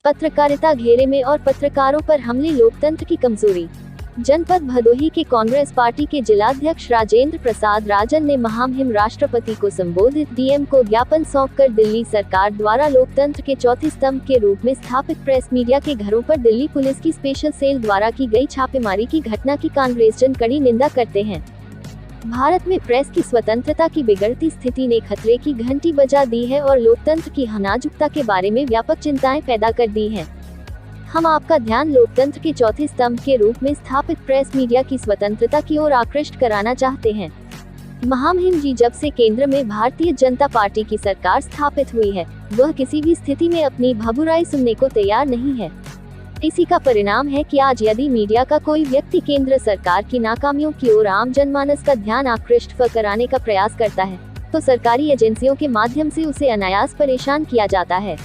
पत्रकारिता घेरे में और पत्रकारों पर हमले, लोकतंत्र की कमजोरी। जनपद भदोही के कांग्रेस पार्टी के जिलाध्यक्ष राजेंद्र प्रसाद राजन ने महामहिम राष्ट्रपति को संबोधित डीएम को ज्ञापन सौंपकर दिल्ली सरकार द्वारा लोकतंत्र के चौथे स्तंभ के रूप में स्थापित प्रेस मीडिया के घरों पर दिल्ली पुलिस की स्पेशल सेल द्वारा की गई छापेमारी की घटना की कांग्रेसजन कड़ी निंदा करते हैं। भारत में प्रेस की स्वतंत्रता की बिगड़ती स्थिति ने खतरे की घंटी बजा दी है और लोकतंत्र की नाजुकता के बारे में व्यापक चिंताएं पैदा कर दी हैं। हम आपका ध्यान लोकतंत्र के चौथे स्तंभ के रूप में स्थापित प्रेस मीडिया की स्वतंत्रता की ओर आकृष्ट कराना चाहते हैं। महामहिम जी, जब से केंद्र में भारतीय जनता पार्टी की सरकार स्थापित हुई है, वह किसी भी स्थिति में अपनी भभुराई सुनने को तैयार नहीं है। इसी का परिणाम है कि आज यदि मीडिया का कोई व्यक्ति केंद्र सरकार की नाकामियों की ओर आम जनमानस का ध्यान आकृष्ट कराने का प्रयास करता है, तो सरकारी एजेंसियों के माध्यम से उसे अनायास परेशान किया जाता है।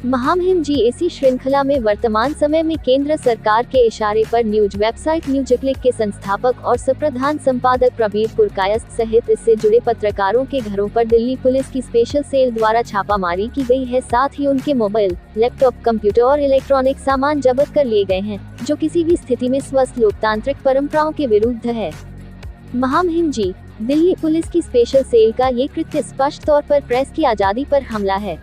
महामहिम जी इसी श्रृंखला में वर्तमान समय में केंद्र सरकार के इशारे पर न्यूज वेबसाइट न्यूज क्लिक के संस्थापक और सप्रधान संपादक प्रवीर पुरकायस्थ सहित इससे जुड़े पत्रकारों के घरों पर दिल्ली पुलिस की स्पेशल सेल द्वारा छापामारी की गई है। साथ ही उनके मोबाइल, लैपटॉप, कंप्यूटर और इलेक्ट्रॉनिक सामान जब्त कर लिए गए हैं, जो किसी भी स्थिति में स्वस्थ लोकतांत्रिक परंपराओं के विरुद्ध है। महामहिम जी, दिल्ली पुलिस की स्पेशल सेल का ये कृत्य स्पष्ट तौर पर प्रेस की आजादी पर हमला है।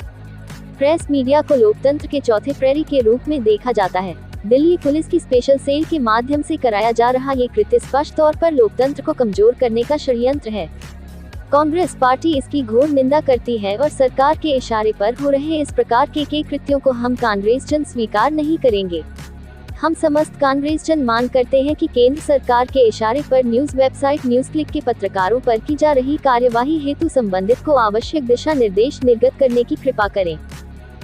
प्रेस मीडिया को लोकतंत्र के चौथे प्रहरी के रूप में देखा जाता है। दिल्ली पुलिस की स्पेशल सेल के माध्यम से कराया जा रहा ये कृत्य स्पष्ट तौर पर लोकतंत्र को कमजोर करने का षड्यंत्र है। कांग्रेस पार्टी इसकी घोर निंदा करती है और सरकार के इशारे पर हो रहे इस प्रकार के कृत्यों को हम कांग्रेसजन स्वीकार नहीं करेंगे। हम समस्त कांग्रेसजन मांग करते हैं कि केंद्र सरकार के इशारे पर न्यूज वेबसाइट न्यूज क्लिक के पत्रकारों पर की जा रही कार्यवाही हेतु संबंधित को आवश्यक दिशा निर्देश निर्गत करने की कृपा करें।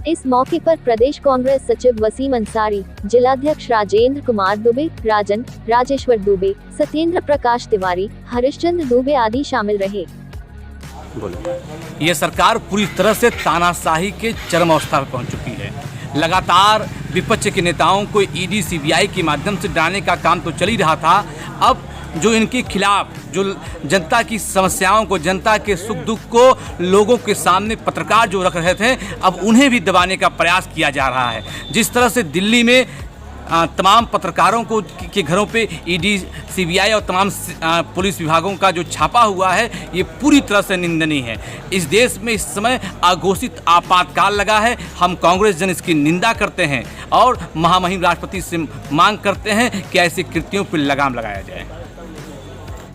इस मौके पर प्रदेश कांग्रेस सचिव वसीम अंसारी, जिलाध्यक्ष राजेंद्र कुमार दुबे, राजन, राजेश्वर दुबे, सत्येंद्र प्रकाश तिवारी, हरिश्चंद्र दुबे आदि शामिल रहे। ये सरकार पूरी तरह से तानाशाही के चरम अवस्था पर पहुंच चुकी है। लगातार विपक्ष के नेताओं को ईडी, सीबीआई के माध्यम से डराने का काम तो चल ही रहा था। अब जो इनके खिलाफ जो जनता की समस्याओं को, जनता के सुख दुख को लोगों के सामने पत्रकार जो रख रहे थे, अब उन्हें भी दबाने का प्रयास किया जा रहा है। जिस तरह से दिल्ली में तमाम पत्रकारों को के घरों पे ईडी, सीबीआई और तमाम पुलिस विभागों का जो छापा हुआ है, ये पूरी तरह से निंदनीय है। इस देश में इस समय अघोषित आपातकाल लगा है। हम कांग्रेस जन इसकी निंदा करते हैं और महामहिम राष्ट्रपति से मांग करते हैं कि ऐसे कृत्यों पर लगाम लगाया जाए।